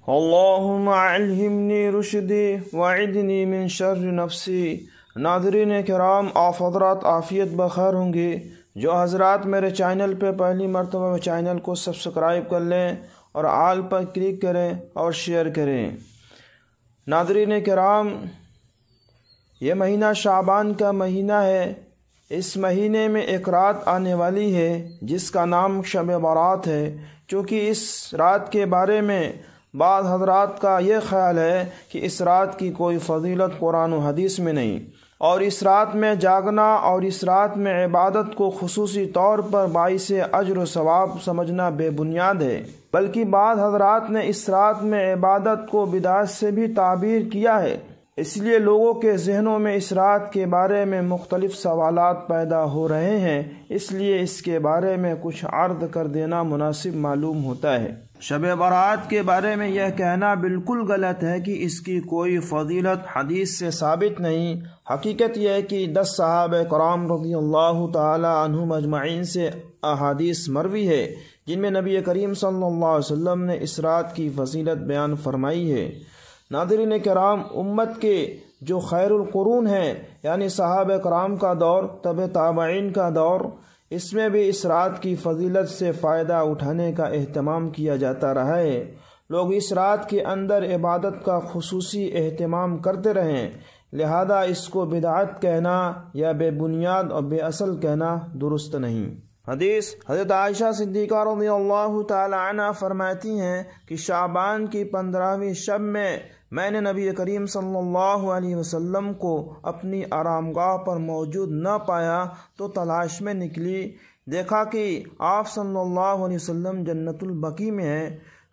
اللہم علمنی رشدی وعدنی من شر نفسی۔ ناظرین کرام، آپ حضرات عافیت بخیر ہوں گے۔ جو حضرات میرے چینل پہ پہلی مرتبہ چینل کو سبسکرائب کر لیں اور آل پر کلک کریں اور شیئر کریں۔ ناظرین کرام، یہ مہینہ شعبان کا مہینہ ہے۔ اس مہینے میں ایک رات آنے والی ہے جس کا نام شب برات ہے، چونکہ اس رات کے بارے میں بعض حضرات کا یہ خیال ہے کہ اس رات کی کوئی فضیلت قرآن و حدیث میں نہیں، اور اس رات میں جاگنا اور اس رات میں عبادت کو خصوصی طور پر باعث اجر و ثواب سمجھنا بے بنیاد ہے، بلکہ بعض حضرات نے اس رات میں عبادت کو بدعت سے بھی تعبیر کیا ہے۔ اس لیے لوگوں کے ذہنوں میں اس رات کے بارے میں مختلف سوالات پیدا ہو رہے ہیں، اس لیے اس کے بارے میں کچھ عرض کر دینا مناسب معلوم ہوتا ہے۔ شب برات کے بارے میں یہ کہنا بالکل غلط ہے کہ اس کی کوئی فضیلت حدیث سے ثابت نہیں۔ حقیقت یہ ہے کہ 10 صحابہ کرام رضی اللہ تعالی عنہم اجمعین سے احادیث مروی ہے جن میں نبی کریم صلی اللہ علیہ وسلم نے اس رات کی فضیلت بیان فرمائی ہے۔ ناظرین کرام، امت کے جو خیر القرون ہیں یعنی صحابہ کرام کا دور، تبع تابعین کا دور، اس میں بھی اس رات کی فضیلت سے فائدہ اٹھانے کا اہتمام کیا جاتا رہا ہے۔ لوگ اس رات کے اندر عبادت کا خصوصی اہتمام کرتے رہیں، لہذا اس کو بدعت کہنا یا بے بنیاد اور بے اصل کہنا درست نہیں۔ حدیث حضرت عائشہ صدیقہ رضی اللہ تعالی عنہ فرماتی ہیں کہ شعبان کی 15ویں شب میں نے نبی کریم صلی اللہ علیہ وسلم کو اپنی آرام گاہ پر موجود نہ پایا تو تلاش میں نکلی، دیکھا کہ آپ صلی اللہ علیہ وسلم جنت البقیع میں ہیں۔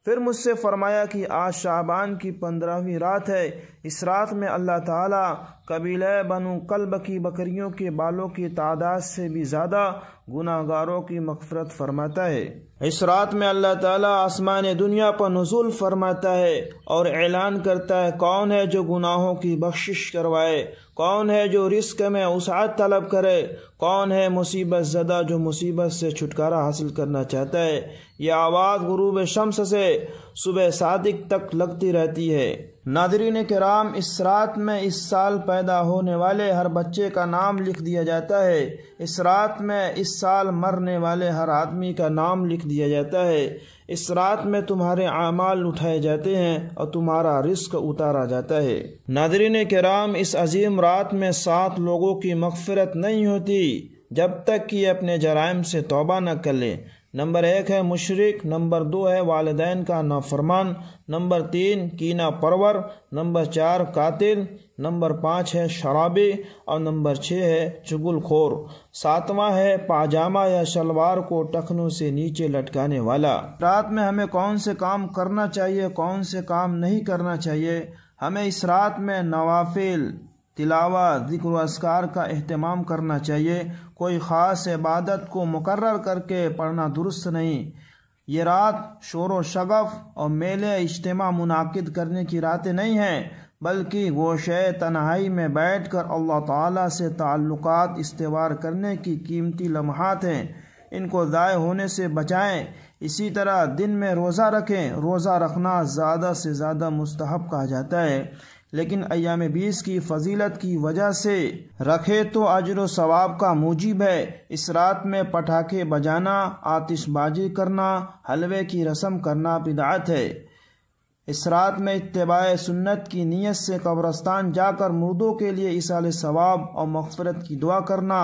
پھر مجھ سے فرمایا کہ آج شعبان کی 15ویں رات ہے، اس رات میں اللہ تعالیٰ قبیلہ بنو کلب کی بکریوں کے بالوں کی تعداد سے بھی زیادہ گناہ گاروں کی مغفرت فرماتا ہے۔ اس رات میں اللہ تعالیٰ آسمان دنیا پر نزول فرماتا ہے اور اعلان کرتا ہے کون ہے جو گناہوں کی بخشش کروائے، کون ہے جو رزق میں وسعت طلب کرے، کون ہے مصیبت زدہ جو مصیبت سے چھٹکارا حاصل کرنا چاہتا ہے۔ یہ آواز غروب شمس سے صبح صادق تک لگتی رہتی ہے۔ ناظرین کرام، اس رات میں اس سال پیدا ہونے والے ہر بچے کا نام لکھ دیا جاتا ہے۔ اس رات میں اس سال مرنے والے ہر آدمی کا نام لکھ دیا جاتا ہے۔ اس رات میں تمہارے اعمال اٹھائے جاتے ہیں اور تمہارا رزق اتارا جاتا ہے۔ ناظرین کرام، اس عظیم رات میں 7 لوگوں کی مغفرت نہیں ہوتی جب تک کہ یہ اپنے جرائم سے توبہ نہ کر لیں۔ نمبر 1 ہے مشرک، نمبر 2 ہے والدین کا نافرمان، نمبر 3 کینہ پرور، نمبر 4 قاتل، نمبر 5 ہے شرابی اور نمبر 6 ہے چغل خور، 7واں ہے پاجامہ یا شلوار کو ٹخنوں سے نیچے لٹکانے والا۔ رات میں ہمیں کون سے کام کرنا چاہیے، کون سے کام نہیں کرنا چاہیے؟ ہمیں اس رات میں نوافل، تلاوت، ذکر و اذکار کا اہتمام کرنا چاہیے۔ کوئی خاص عبادت کو مقرر کر کے پڑھنا درست نہیں۔ یہ رات شور و شغف اور میلے اجتماع منعقد کرنے کی راتیں نہیں ہیں، بلکہ گوشے تنہائی میں بیٹھ کر اللہ تعالیٰ سے تعلقات استوار کرنے کی قیمتی لمحات ہیں، ان کو ضائع ہونے سے بچائیں۔ اسی طرح دن میں روزہ رکھیں۔ روزہ رکھنا زیادہ سے زیادہ مستحب کہا جاتا ہے، لیکن ایام 20 کی فضیلت کی وجہ سے رکھے تو اجر و ثواب کا موجب ہے۔ اس رات میں پٹاخے بجانا، آتش بازی کرنا، حلوے کی رسم کرنا بدعت ہے۔ اس رات میں اتباع سنت کی نیت سے قبرستان جا کر مردوں کے لیے ایصال ثواب اور مغفرت کی دعا کرنا،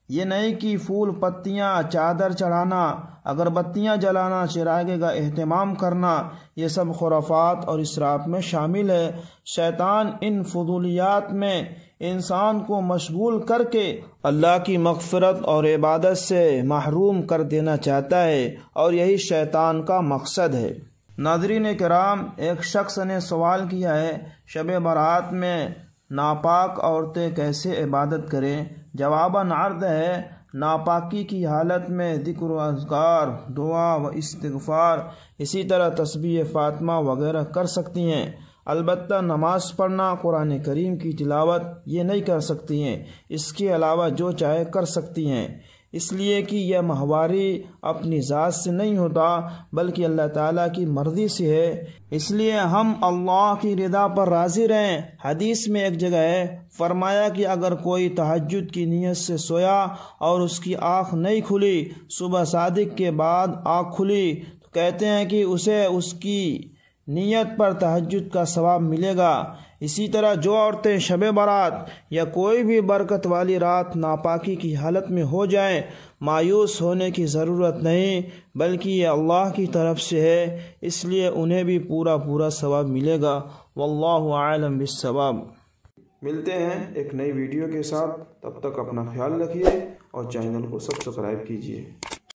یہ نہیں کہ پھول پتیاں، چادر چڑھانا، اگربتیاں جلانا، چراغے کا اہتمام کرنا، یہ سب خرافات اور اسراف میں شامل ہے۔ شیطان ان فضولیات میں انسان کو مشغول کر کے اللہ کی مغفرت اور عبادت سے محروم کر دینا چاہتا ہے، اور یہی شیطان کا مقصد ہے۔ ناظرین کرام، ایک شخص نے سوال کیا ہے شب برات میں ناپاک عورتیں کیسے عبادت کریں؟ جواباً عرض ہے، ناپاکی کی حالت میں ذکر و اذکار، دعا و استغفار، اسی طرح تسبیح فاطمہ وغیرہ کر سکتی ہیں، البتہ نماز پڑھنا، قرآن کریم کی تلاوت یہ نہیں کر سکتی ہیں۔ اس کے علاوہ جو چاہے کر سکتی ہیں۔ اس لیے کہ یہ ماہواری اپنی ذات سے نہیں ہوتا بلکہ اللہ تعالیٰ کی مرضی سے ہے، اس لیے ہم اللہ کی رضا پر راضی رہیں۔ حدیث میں ایک جگہ ہے، فرمایا کہ اگر کوئی تہجد کی نیت سے سویا اور اس کی آنکھ نہیں کھلی، صبح صادق کے بعد آنکھ کھلی تو کہتے ہیں کہ اسے اس کی نیت پر تہجد کا ثواب ملے گا۔ اسی طرح جو عورتیں شب برات یا کوئی بھی برکت والی رات ناپاکی کی حالت میں ہو جائیں، مایوس ہونے کی ضرورت نہیں بلکہ یہ اللہ کی طرف سے ہے، اس لیے انہیں بھی پورا ثواب ملے گا۔ واللہ عالم بالصواب۔ ملتے ہیں ایک نئی ویڈیو کے ساتھ، تب تک اپنا خیال رکھیے اور چینل کو سبسکرائب کیجیے۔